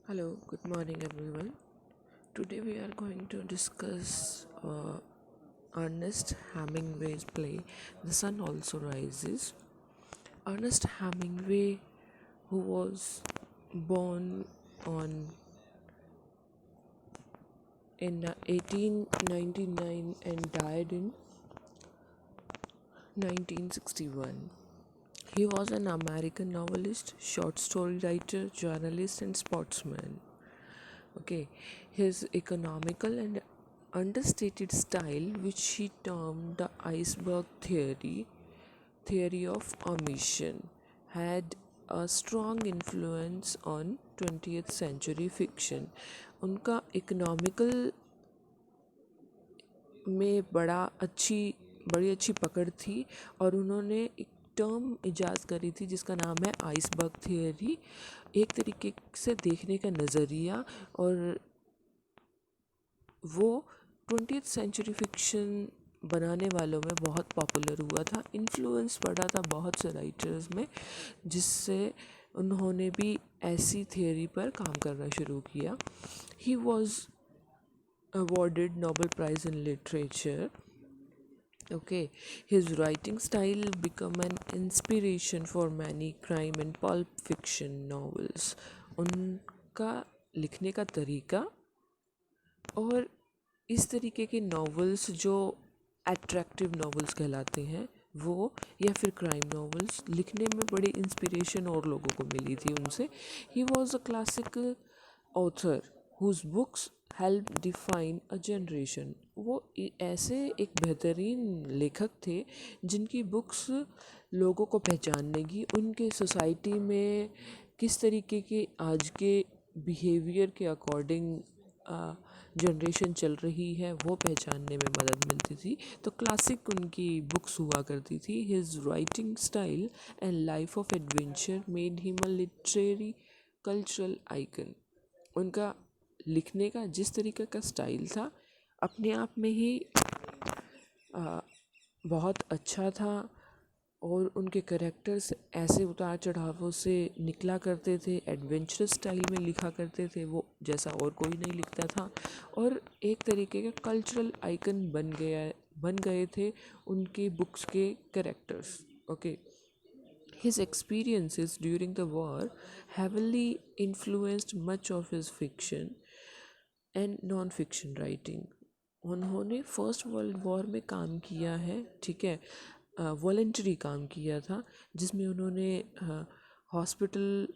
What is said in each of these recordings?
Hello, good morning everyone. Today we are going to discuss Ernest Hemingway's play The Sun Also Rises. Ernest Hemingway, who was born on in 1899 and died in 1961. He was an American novelist, short story writer, journalist, and sportsman. Okay, his economical and understated style, which he termed the iceberg theory of omission, had a strong influence on 20th century fiction. उनका economical में बड़ी अच्छी पकड़ थी और उन्होंने एक term इजाद करी थी जिसका नाम है आइसबर्ग थियरी। एक तरीके से देखने का नज़रिया, और वो 20th सेंचुरी फिक्शन बनाने वालों में बहुत पॉपुलर हुआ था। इन्फ्लुएंस पड़ा था बहुत से राइटर्स में, जिससे उन्होंने भी ऐसी थियरी पर काम करना शुरू किया। He was awarded Nobel Prize in Literature. Okay, his writing style became an inspiration for many crime and pulp fiction novels. उनका लिखने का तरीका और इस तरीके के नॉवेल्स जो अट्रैक्टिव नॉवेल्स कहलाते हैं वो, या फिर क्राइम नॉवेल्स लिखने में बड़ी इंस्पिरेशन और लोगों को मिली थी उनसे। He was a classical author whose books help define a generation. वो ऐसे एक बेहतरीन लेखक थे जिनकी बुक्स लोगों को पहचानने की, उनके सोसाइटी में किस तरीके के आज के बिहेवियर के अकॉर्डिंग जनरेशन चल रही है वो पहचानने में मदद मिलती थी। तो क्लासिक उनकी बुक्स हुआ करती थी। His writing style and life of adventure made him a literary cultural icon. उनका लिखने का जिस तरीके का स्टाइल था अपने आप में ही बहुत अच्छा था, और उनके करेक्टर्स ऐसे उतार चढ़ावों से निकला करते थे, एडवेंचरस स्टाइल में लिखा करते थे वो, जैसा और कोई नहीं लिखता था, और एक तरीके का कल्चरल आइकन बन गए थे उनके बुक्स के characters. Okay, his experiences during the war heavily influenced much of his fiction and non-fiction writing. उन्होंने फर्स्ट वर्ल्ड वॉर में काम किया है, ठीक है, वॉलंटरी काम किया था, जिसमें उन्होंने हॉस्पिटल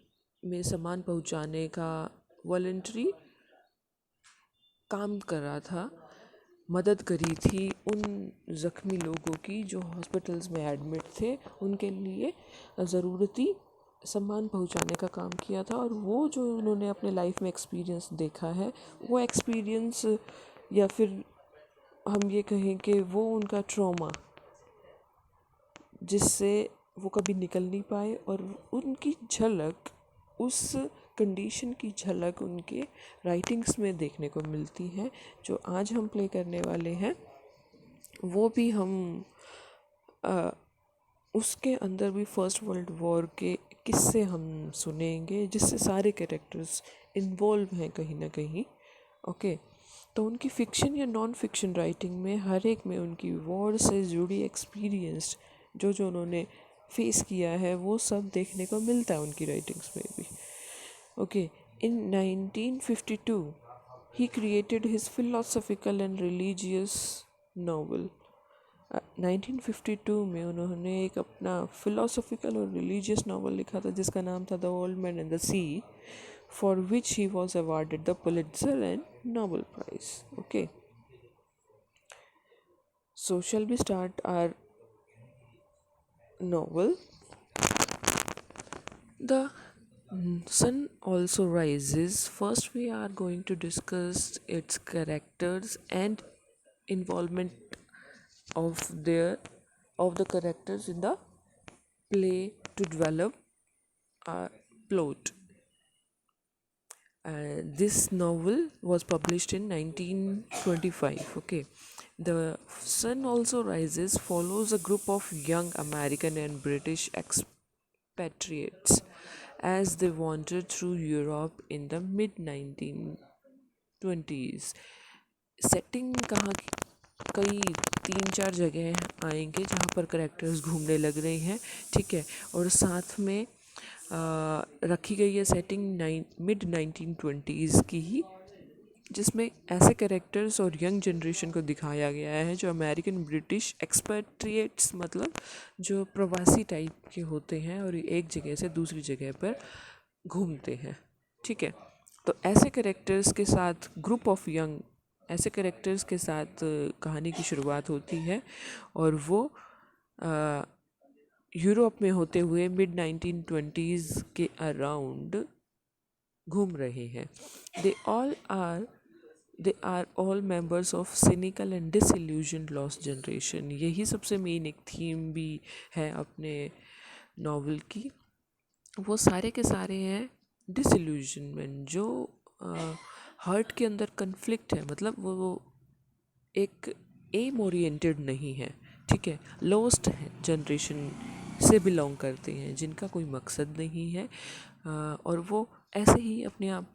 में सामान पहुंचाने का वॉलंटरी काम करा था, मदद करी थी उन ज़ख्मी लोगों की जो हॉस्पिटल्स में एडमिट थे, उनके लिए ज़रूरती सामान पहुंचाने का काम किया था। और वो जो उन्होंने अपने लाइफ में एक्सपीरियंस देखा है, वो एक्सपीरियंस, या फिर हम ये कहें कि वो उनका ट्रॉमा, जिससे वो कभी निकल नहीं पाए, और उनकी झलक, उस कंडीशन की झलक उनके राइटिंग्स में देखने को मिलती है। जो आज हम प्ले करने वाले हैं वो भी हम उसके अंदर भी फर्स्ट वर्ल्ड वॉर के किस्से हम सुनेंगे, जिससे सारे कैरेक्टर्स इन्वॉल्व हैं कहीं ना कहीं। ओके, तो उनकी फ़िक्शन या नॉन फिक्शन राइटिंग में हर एक में उनकी वॉर से जुड़ी एक्सपीरियंस जो उन्होंने फेस किया है वो सब देखने को मिलता है उनकी राइटिंग्स में भी। Okay, in 1952 he created his philosophical and religious novel। 1952 में उन्होंने एक अपना फिलोसॉफिकल और रिलीजियस नावल लिखा था जिसका नाम था the old man and the sea, for which he was awarded the Pulitzer and Nobel prize. Okay, so shall we start our novel. The Sun Also Rises. First, we are going to discuss its characters and involvement of the characters in the play to develop a plot. This novel was published in 1925. Okay, The Sun Also Rises follows a group of young American and British expatriates as they wandered through Europe in the mid 1920s. Setting कहाँ की, कई 3-4 जगह आएंगे जहाँ पर characters घूमने लग रहे हैं, ठीक है। और साथ में रखी गई है सेटिंग मिड 1920s की ही, जिसमें ऐसे कैरेक्टर्स और यंग जनरेशन को दिखाया गया है जो अमेरिकन ब्रिटिश एक्सपेट्रिएट्स, मतलब जो प्रवासी टाइप के होते हैं और एक जगह से दूसरी जगह पर घूमते हैं, ठीक है। तो ऐसे कैरेक्टर्स के साथ ऐसे कैरेक्टर्स के साथ कहानी की शुरुआत होती है और वो यूरोप में होते हुए मिड 1920s के अराउंड घूम रहे हैं। They are all members of cynical and disillusioned lost generation. यही सबसे मेन एक थीम भी है अपने नॉवल की। वो सारे के सारे हैं डिसइल्यूजनमेंट, जो हार्ट के अंदर कन्फ्लिक्ट है, मतलब वो एक एम ओरिएंटेड नहीं है, ठीक है। लॉस्ट है जनरेशन से बिलोंग करते हैं, जिनका कोई मकसद नहीं है और वो ऐसे ही अपने आप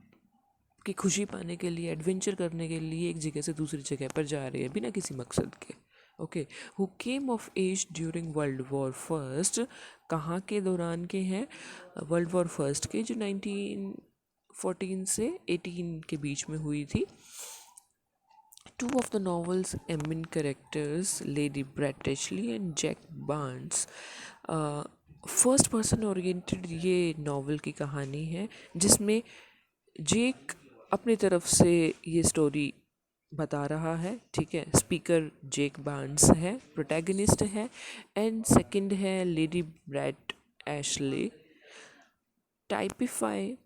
की खुशी पाने के लिए, एडवेंचर करने के लिए एक जगह से दूसरी जगह पर जा रहे हैं बिना किसी मकसद के, okay. Who came of age during world war first, कहाँ के दौरान के हैं, वर्ल्ड वॉर फर्स्ट के, जो 1914 से 18 के बीच में हुई थी। Two of the novel's eminent characters, Lady Brett Ashley and Jack Barnes, first person oriented ये नावल की कहानी है, जिसमें जेक अपनी तरफ से ये स्टोरी बता रहा है, ठीक है। स्पीकर जेक बार्न्स है, प्रोटैगनिस्ट है, एंड सेकंड है lady Brett Ashley. Typify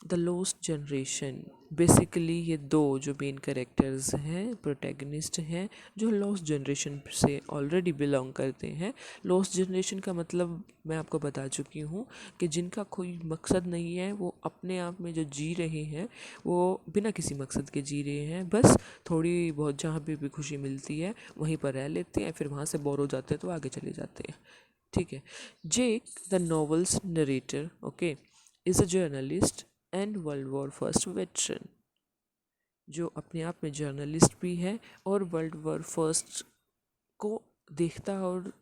the lost generation, basically ये दो जो मेन कैरेक्टर्स हैं, प्रोटैगनिस्ट हैं, जो लॉस्ट जनरेशन से ऑलरेडी बिलोंग करते हैं। लॉस्ट जनरेशन का मतलब मैं आपको बता चुकी हूँ कि जिनका कोई मकसद नहीं है, वो अपने आप में जो जी रहे हैं वो बिना किसी मकसद के जी रहे हैं, बस थोड़ी बहुत जहाँ पे भी खुशी मिलती है वहीं पर रह लेते हैं, फिर वहाँ से बोर हो जाते हैं तो आगे चले जाते हैं, ठीक है। Jake the novel's narrator, okay, is a journalist and world war first veteran, जो अपने आप में जर्नलिस्ट भी है और वर्ल्ड वॉर फर्स्ट को देखता और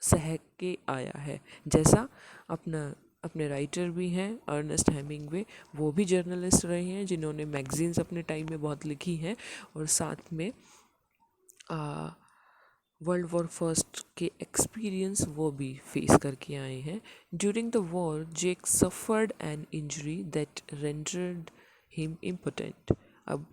सह के आया है। जैसा अपने राइटर भी हैं अर्नेस्ट हेमिंगवे, वो भी जर्नलिस्ट रहे हैं जिन्होंने मैगजीन्स अपने टाइम में बहुत लिखी हैं और साथ में वर्ल्ड वॉर फर्स्ट के एक्सपीरियंस वो भी फेस करके आए हैं। During the war Jake suffered an injury that rendered him important. अब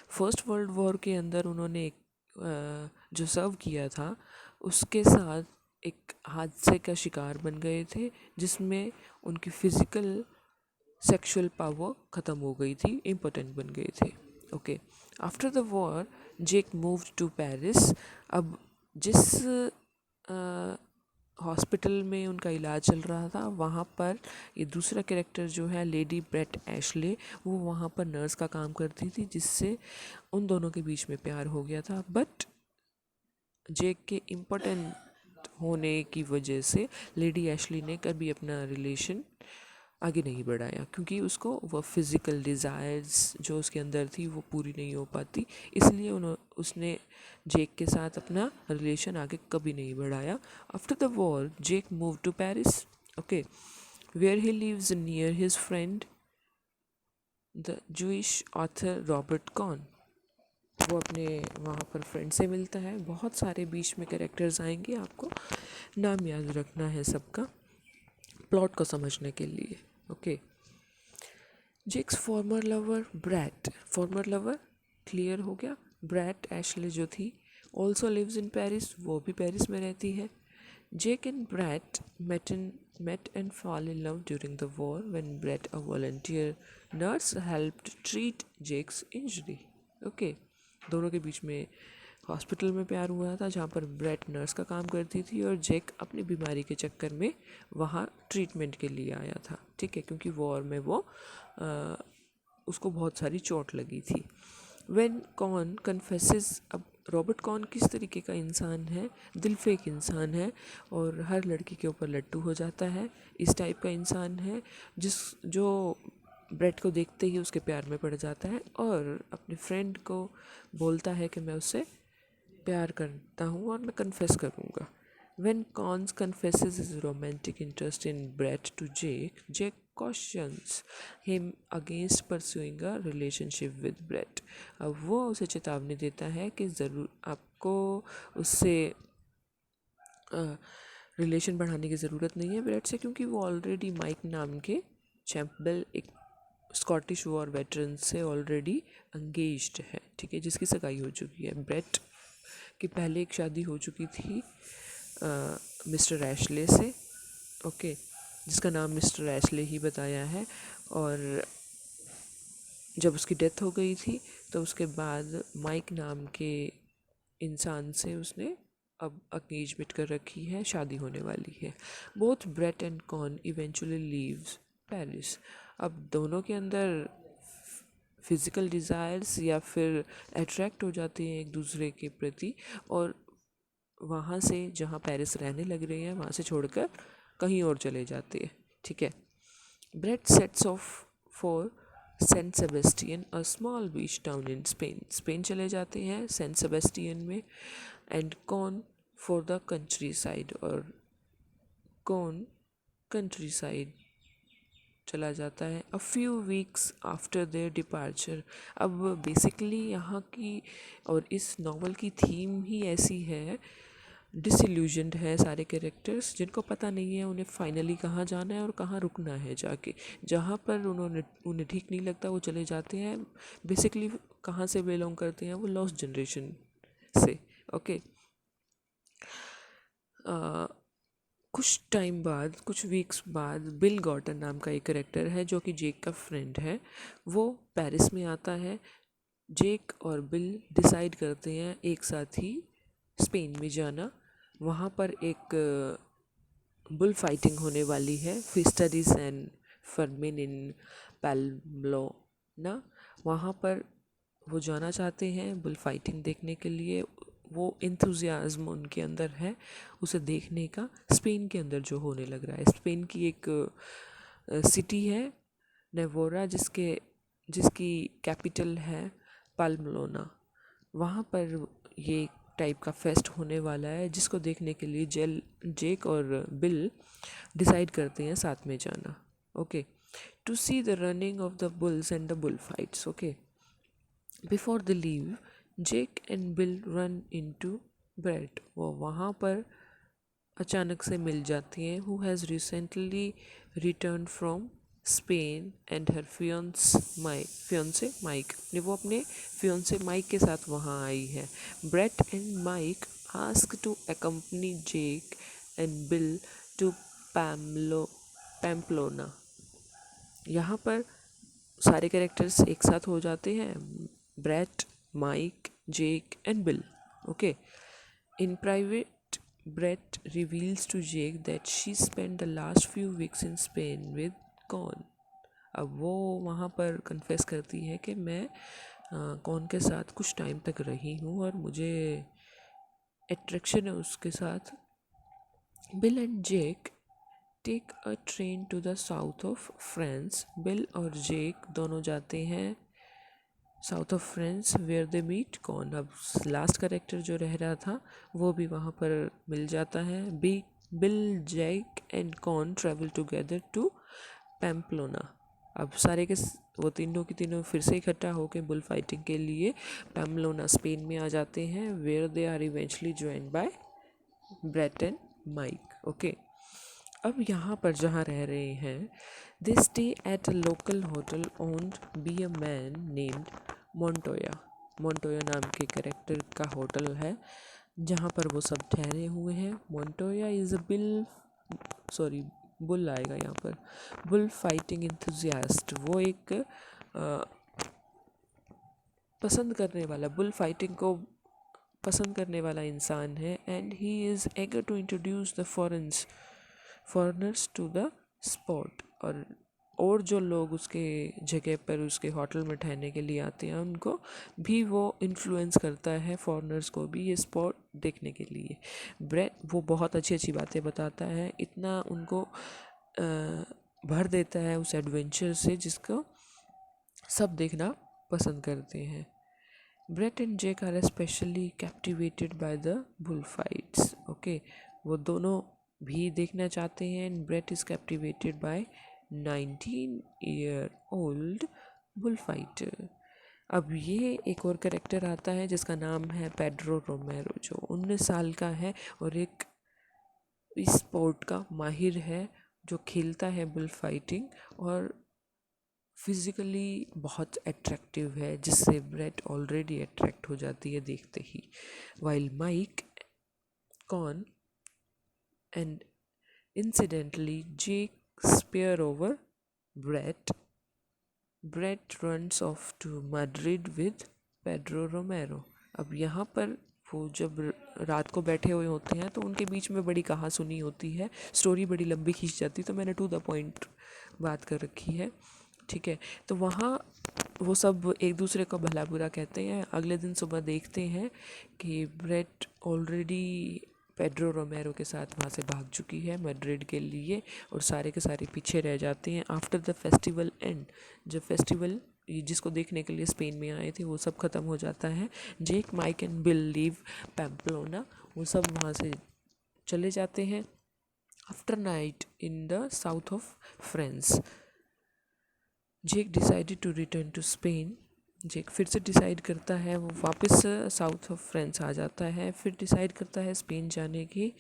फर्स्ट वर्ल्ड वॉर के अंदर उन्होंने जो सर्व किया था उसके साथ एक हादसे का शिकार बन गए थे, जिसमें उनकी फिज़िकल सेक्सुअल पावर ख़त्म हो गई थी, इम्पोटेंट बन गए थे, okay. After the war Jake moved to Paris. अब जिस हॉस्पिटल में उनका इलाज चल रहा था वहाँ पर ये दूसरा कैरेक्टर जो है लेडी ब्रेट एशले, वो वहाँ पर नर्स का काम करती थी, जिससे उन दोनों के बीच में प्यार हो गया था। बट जेक के इम्पोर्टेंट होने की वजह से लेडी एशली ने कभी अपना रिलेशन आगे नहीं बढ़ाया, क्योंकि उसको वह फिज़िकल डिज़ायर्स जो उसके अंदर थी वो पूरी नहीं हो पाती, इसलिए उसने जेक के साथ अपना रिलेशन आगे कभी नहीं बढ़ाया। After the war Jake move to Paris, okay, where he lives near his friend the Jewish author Robert Cohn. वो अपने वहाँ पर फ्रेंड से मिलता है। बहुत सारे बीच में कैरेक्टर्स आएंगे, आपको नाम याद रखना है सबका प्लॉट को समझने के लिए, okay. Jake's former lover Brett, former lover clear हो गया। ब्रैट एशले जो थी ऑल्सो लिव्स इन पेरिस, वो भी पेरिस में रहती है। Jake and Brett met and fall in love during the war when Brett, a volunteer nurse, helped treat Jake's injury, okay। दोनों के बीच में हॉस्पिटल में प्यार हुआ था, जहाँ पर ब्रेट नर्स का काम करती थी और जेक अपनी बीमारी के चक्कर में वहाँ ट्रीटमेंट के लिए आया था, ठीक है, क्योंकि वॉर में वो उसको बहुत सारी चोट लगी थी। व्हेन कॉन कन्फेसेस, अब रॉबर्ट कॉन किस तरीके का इंसान है, दिलफेक इंसान है और हर लड़की के ऊपर लट्टू हो जाता है। इस टाइप का इंसान है जो ब्रेट को देखते ही उसके प्यार में पड़ जाता है और अपने फ्रेंड को बोलता है कि मैं उससे प्यार करता हूँ और मैं कन्फेस करूँगा। When Cons confesses his romantic interest in Brett to Jake, Jake cautions him against pursuing a relationship with Brett. अब वो उसे चेतावनी देता है कि ज़रूर आपको उससे रिलेशन बढ़ाने की ज़रूरत नहीं है ब्रेट से, क्योंकि वो ऑलरेडी माइक नाम के चैम्पबेल एक स्कॉटिश वॉर वेटरन से ऑलरेडी एंगेज्ड है, ठीक है, जिसकी सगाई हो चुकी है। ब्रेट की पहले एक शादी हो चुकी थी मिस्टर एशले से, ओके, जिसका नाम मिस्टर एशले ही बताया है। और जब उसकी डेथ हो गई थी तो उसके बाद माइक नाम के इंसान से उसने अब एंगेजमेंट कर रखी है, शादी होने वाली है। Both Brett and Cohn eventually leaves Paris. अब दोनों के अंदर फिज़िकल डिज़ायर्स या फिर अट्रैक्ट हो जाते हैं एक दूसरे के प्रति और वहाँ से जहाँ पेरिस रहने लग रहे हैं वहाँ से छोड़कर कहीं और चले जाते हैं, ठीक है। Brett sets off for San Sebastian, a small beach town in Spain चले जाते हैं सेंट सेबेस्टियन में। And Cohn for the countryside, और कॉन कंट्री साइड चला जाता है। A few weeks after their departure. अब बेसिकली यहाँ की और इस नावल की थीम ही ऐसी है, डिसइल्यूजन्ड है सारे कैरेक्टर्स, जिनको पता नहीं है उन्हें फाइनली कहाँ जाना है और कहाँ रुकना है जाके। जहाँ पर उन्हें ठीक नहीं लगता वो चले जाते हैं। बेसिकली कहाँ से बिलोंग करते हैं वो, लॉस्ट जनरेशन से, ओके। कुछ टाइम बाद, कुछ वीक्स बाद, बिल गॉर्टन नाम का एक करेक्टर है जो कि जेक का फ्रेंड है, वो पेरिस में आता है। जेक और बिल डिसाइड करते हैं एक साथ ही स्पेन में जाना। वहाँ पर एक बुल फाइटिंग होने वाली है, फिस्टरीज एंड फर्मिन इन पैम्प्लोना। वहाँ पर वो जाना चाहते हैं बुल फाइटिंग देखने के लिए। वो इंथुजियाज्म उनके अंदर है उसे देखने का, स्पेन के अंदर जो होने लग रहा है। स्पेन की एक सिटी है नेवोरा, जिसकी कैपिटल है पाल्मलोना। वहाँ पर ये टाइप का फेस्ट होने वाला है जिसको देखने के लिए जेक और बिल डिसाइड करते हैं साथ में जाना, okay, to see the running of the bulls and the bull fights, okay. Before the leave, Jake and Bill run into Brett. वो वहाँ पर अचानक से मिल जाती हैं, who has recently return from Spain and her fiance Mike. वो अपने फियोंसे माइक के साथ वहाँ आई है। Brett and Mike ask to accompany Jake and Bill to Pamplona. यहाँ पर सारे कैरेक्टर्स एक साथ हो जाते हैं, Brett, Mike, Jake and Bill, okay. In private, Brett reveals to Jake that she spent the last few weeks in Spain with Con. अब वो वहाँ पर कन्फेस करती है कि मैं कॉन के साथ कुछ टाइम तक रही हूँ और मुझे अट्रैक्शन है उसके साथ। Bill and Jake take a train to the south of France. Bill और जेक दोनों जाते हैं south of France, where they meet Cohn. अब लास्ट करेक्टर जो रह रहा था वो भी वहाँ पर मिल जाता है। Bill, Jack and Cohn travel together to Pamplona. अब सारे के वो तीनों की तीनों फिर से इकट्ठा होकर बुल फाइटिंग के लिए पैम्प्लोना स्पेन में आ जाते हैं, where they are eventually joined by Brett and Mike, okay. अब यहाँ पर जहाँ रह रहे हैं, they stay at a local hotel owned by a man named Montoya. Montoya नाम के कैरेक्टर का होटल है जहाँ पर वो सब ठहरे हुए हैं। मोन्टोया इज़ अ बुल आएगा यहाँ पर, बुल फाइटिंग इंथुजियास्ट। वो एक पसंद करने वाला, बुल फाइटिंग को पसंद करने वाला इंसान है। And he is eager to introduce the foreigners to the sport. और और जो लोग उसके जगह पर उसके होटल में ठहरने के लिए आते हैं उनको भी वो इन्फ्लुएंस करता है, फॉरेनर्स को भी ये स्पॉट देखने के लिए। ब्रेट वो बहुत अच्छी अच्छी बातें बताता है, इतना उनको भर देता है उस एडवेंचर से जिसको सब देखना पसंद करते हैं। Brett and Jake are specially captivated by the bull fights. Okay, वो दोनों भी देखना चाहते हैं। And Brett is captivated by 19-year-old bull fighter. अब ये एक और करेक्टर आता है जिसका नाम है पेड्रो रोमेरो, जो 19 साल का है और एक इस स्पोर्ट का माहिर है, जो खेलता है बुल फाइटिंग और फिज़िकली बहुत अट्रैक्टिव है, जिससे ब्रेट ऑलरेडी अट्रैक्ट हो जाती है देखते ही। While Mike Cohn and incidentally Jake spare over Brett runs off to Madrid with Pedro Romero. अब यहाँ पर वो जब रात को बैठे हुए होते हैं तो उनके बीच में बड़ी कहा सुनी होती है, स्टोरी बड़ी लंबी खींच जाती है, तो मैंने टू द पॉइंट बात कर रखी है, ठीक है। तो वहाँ वो सब एक दूसरे को भला बुरा कहते हैं। अगले दिन सुबह देखते हैं कि ब्रेट ऑलरेडी पेड्रो रोमेरो के साथ वहाँ से भाग चुकी है मैड्रिड के लिए, और सारे के सारे पीछे रह जाते हैं। आफ्टर द फेस्टिवल एंड, जब फेस्टिवल जिसको देखने के लिए स्पेन में आए थे वो सब ख़त्म हो जाता है, Jake, Mike and Bill leave Pamplona, वो सब वहाँ से चले जाते हैं। After night in the south of France, Jake decided to return to Spain. Jake फिर से डिसाइड करता है, वो वापस साउथ ऑफ फ्रांस आ जाता है, फिर डिसाइड करता है स्पेन जाने की।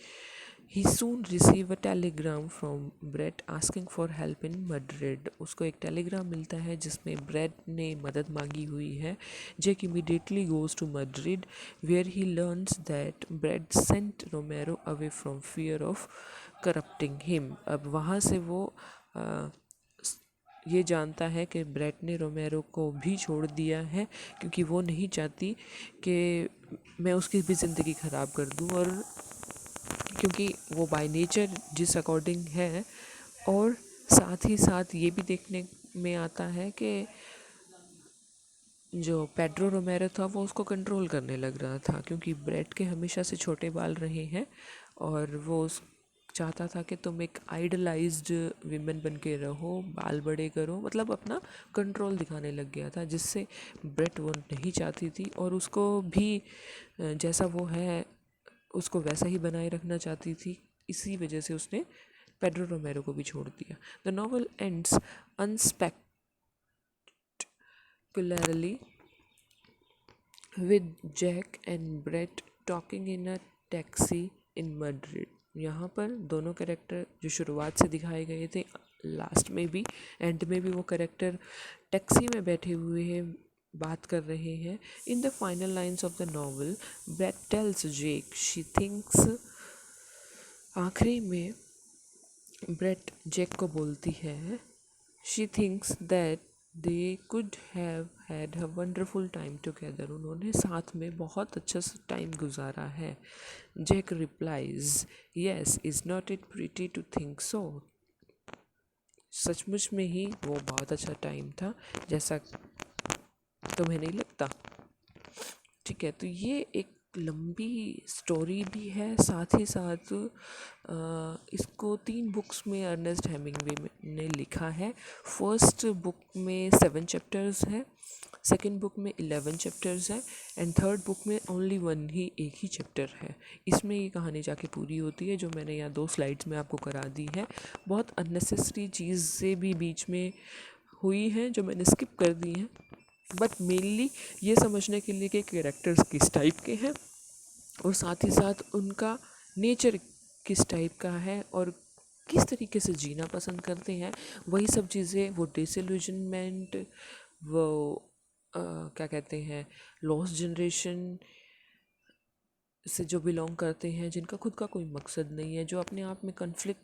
He soon receive a telegram from Brett asking for help in Madrid. उसको एक टेलीग्राम मिलता है जिसमें ब्रेट ने मदद मांगी हुई है। Jake immediately goes to Madrid where he learns that Brett sent Romero away from fear of corrupting him. अब वहाँ से वो ये जानता है कि ब्रेट ने रोमेरो को भी छोड़ दिया है क्योंकि वो नहीं चाहती कि मैं उसकी भी ज़िंदगी ख़राब कर दूँ, और क्योंकि वो बाय नेचर जिस अकॉर्डिंग है, और साथ ही साथ ये भी देखने में आता है कि जो पेड्रो रोमेरो था वो उसको कंट्रोल करने लग रहा था, क्योंकि ब्रेट के हमेशा से छोटे बाल रहे हैं और वो चाहता था कि तुम एक आइडलाइज्ड विमेन बन के रहो, बाल बड़े करो, मतलब अपना कंट्रोल दिखाने लग गया था, जिससे ब्रेट वो नहीं चाहती थी और उसको भी जैसा वो है उसको वैसा ही बनाए रखना चाहती थी। इसी वजह से उसने पेड्रो रोमेरो को भी छोड़ दिया। The novel ends unspectacularly with Jack and Brett talking in a taxi in Madrid। यहाँ पर दोनों कैरेक्टर जो शुरुआत से दिखाए गए थे, लास्ट में भी, एंड में भी वो कैरेक्टर टैक्सी में बैठे हुए हैं, बात कर रहे हैं। In the final lines of the novel, Brett tells Jake she thinks, आखिरी में ब्रेट जेक को बोलती है, she thinks that they could have had a wonderful time together. उन्होंने साथ में बहुत अच्छा टाइम गुजारा है। Jake replies, yes, is not it pretty to think so. सचमुच में ही वो बहुत अच्छा टाइम था, जैसा तुम्हें नहीं लगता? ठीक है, तो ये एक लंबी स्टोरी भी है, साथ ही साथ इसको 3 बुक्स में अर्नेस्ट हेमिंग्वे ने लिखा है। फर्स्ट बुक में 7 चैप्टर्स है, सेकंड बुक में 11 चैप्टर्स है, एंड थर्ड बुक में ओनली 1 ही, एक ही चैप्टर है। इसमें ये कहानी जाके पूरी होती है, जो मैंने यहाँ 2 स्लाइड्स में आपको करा दी है। बहुत अननेसेसरी चीज़ें भी बीच में हुई हैं जो मैंने स्किप कर दी हैं, बट मेनली ये समझने के लिए कि कैरेक्टर्स किस टाइप के हैं और साथ ही साथ उनका नेचर किस टाइप का है और किस तरीके से जीना पसंद करते हैं, वही सब चीज़ें, वो डिसइल्यूजनमेंट, वो क्या कहते हैं, लॉस्ट जनरेशन से जो बिलोंग करते हैं, जिनका खुद का कोई मकसद नहीं है, जो अपने आप में कन्फ्लिक्ट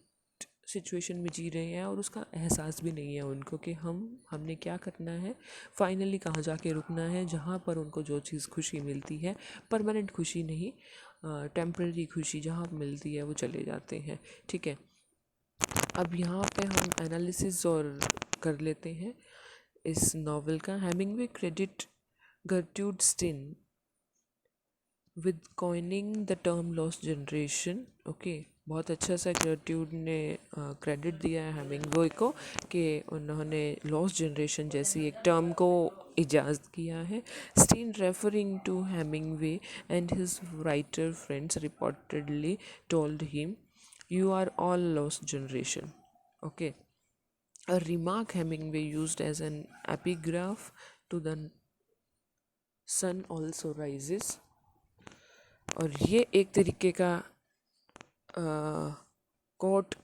सिचुएशन में जी रहे हैं और उसका एहसास भी नहीं है उनको कि हमने क्या करना है, फाइनली कहाँ जाके रुकना है, जहाँ पर उनको जो चीज़ खुशी मिलती है, परमानेंट खुशी नहीं, टेम्परेरी खुशी जहाँ मिलती है वो चले जाते हैं। ठीक है, अब यहाँ पे हम एनालिसिस और कर लेते हैं इस नावल का। Hemingway credit Gertrude Stein with coining the term lost generation. Okay, बहुत अच्छा सा गर्ट्रूड ने क्रेडिट दिया है हेमिंगवे को कि उन्होंने लॉस्ट जनरेशन जैसी एक टर्म को इजाज़त किया है। Stein referring to Hemingway and his writer friends reportedly told him, "You are all lost generation." Okay, a remark Hemingway used as an epigraph to the sun also rises। और ये एक तरीके का कोट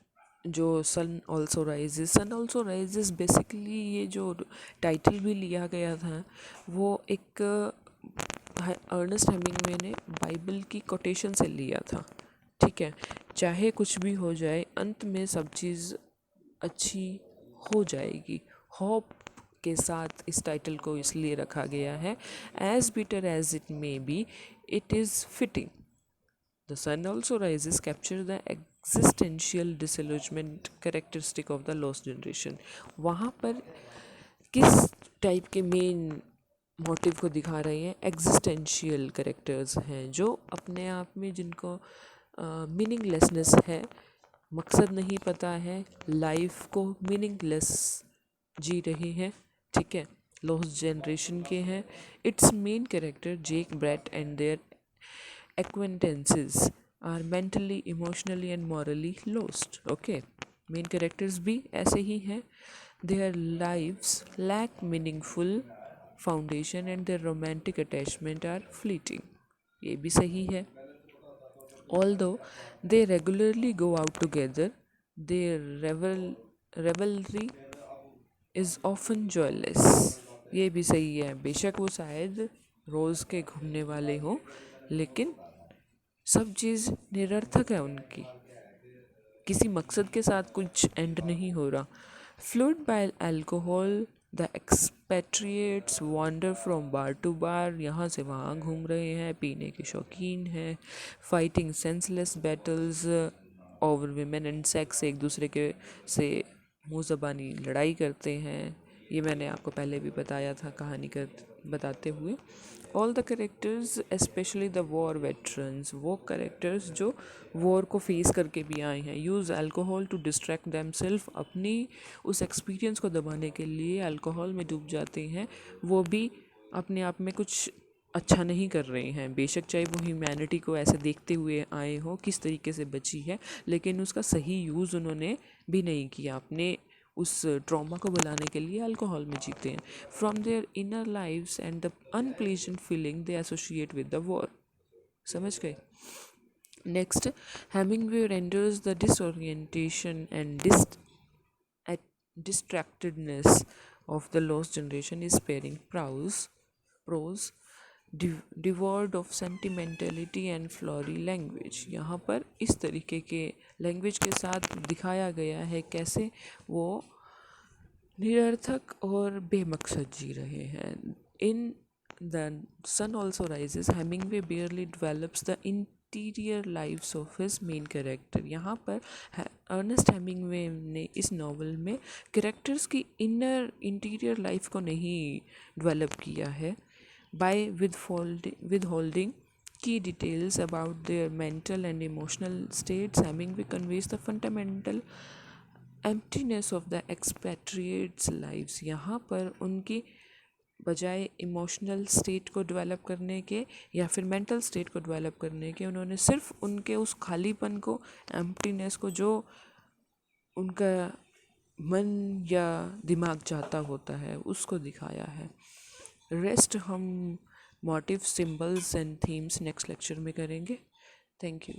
जो सन ऑल्सो राइजेस बेसिकली ये जो title भी लिया गया था वो एक अर्नेस्ट हेमिंगवे ने बाइबल की कोटेशन से लिया था। ठीक है, चाहे कुछ भी हो जाए अंत में सब चीज़ अच्छी हो जाएगी, होप के साथ इस टाइटल को इसलिए रखा गया है। As bitter as it may be, it is fitting. The sun also rises capture the existential disillusionment characteristic of the lost generation. वहाँ पर किस टाइप के मेन मोटिव को दिखा रहे हैं? एग्जिस्टेंशियल कैरेक्टर्स हैं जो अपने आप में जिनको मीनिंगलेसनेस है, मकसद नहीं पता है, लाइफ को मीनिंगलेस जी रहे हैं। ठीक है, लॉस्ट जनरेशन के हैं। Its main character Jake, Brett and their acquaintances are mentally, emotionally and morally lost. Okay, main characters भी ऐसे ही हैं। Their lives lack meaningful foundation and their romantic attachment are fleeting. ये भी सही है। Although they regularly go out together, their revelry is often joyless। ये भी सही है, बेशक वो शायद रोज़ के घूमने वाले हों लेकिन सब चीज़ निरर्थक है उनकी, किसी मकसद के साथ कुछ एंड नहीं हो रहा। Fuelled by alcohol, the expatriates wander from bar to bar, यहाँ से वहाँ घूम रहे हैं, पीने के शौकीन हैं। Fighting senseless battles over women and sex, एक दूसरे के से मुँह ज़बानी लड़ाई करते हैं। ये मैंने आपको पहले भी बताया था कहानी कर बताते हुए। All the characters specially the war veterans, वो करेक्टर्स जो वॉर को फेस करके भी आए हैं, use alcohol to distract themself, अपनी उस एक्सपीरियंस को दबाने के लिए अल्कोहल में डूब जाते हैं। वो भी अपने आप में कुछ अच्छा नहीं कर रहे हैं, बेशक चाहे वो ह्यूमैनिटी को ऐसे देखते हुए आए हों किस तरीके से बची है, लेकिन उसका सही यूज़ उन्होंने भी नहीं किया, अपने उस ट्रॉमा को बुलाने के लिए अल्कोहल में जीते हैं। From their inner lives and the unpleasant feeling they associate with the war. समझ गए? Next, Hemingway renders the disorientation and distractedness of the lost generation is sparing prose devoid of sentimentality and flowery language। यहाँ पर इस तरीके के language के साथ दिखाया गया है कैसे वो निरर्थक और बेमकसद जी रहे हैं। In the sun also rises, Hemingway barely develops the interior lives of his main character. यहाँ पर अर्नेस्ट हेमिंगवे ने इस नावल में कैरेक्टर्स की इनर इंटीरियर लाइफ को नहीं डेवलप किया है। By withholding key details about their mental and emotional states, Hemingway conveys the fundamental emptiness of the expatriates' lives। यहाँ पर उनकी बजाय इमोशनल स्टेट को डेवलप करने के या फिर मेंटल स्टेट को डेवलप करने के, उन्होंने सिर्फ उनके उस खालीपन को, एम्प्टीनेस को, जो उनका मन या दिमाग चाहता होता है, उसको दिखाया है। रेस्ट हम motive, symbols and themes next lecture में करेंगे। Thank you.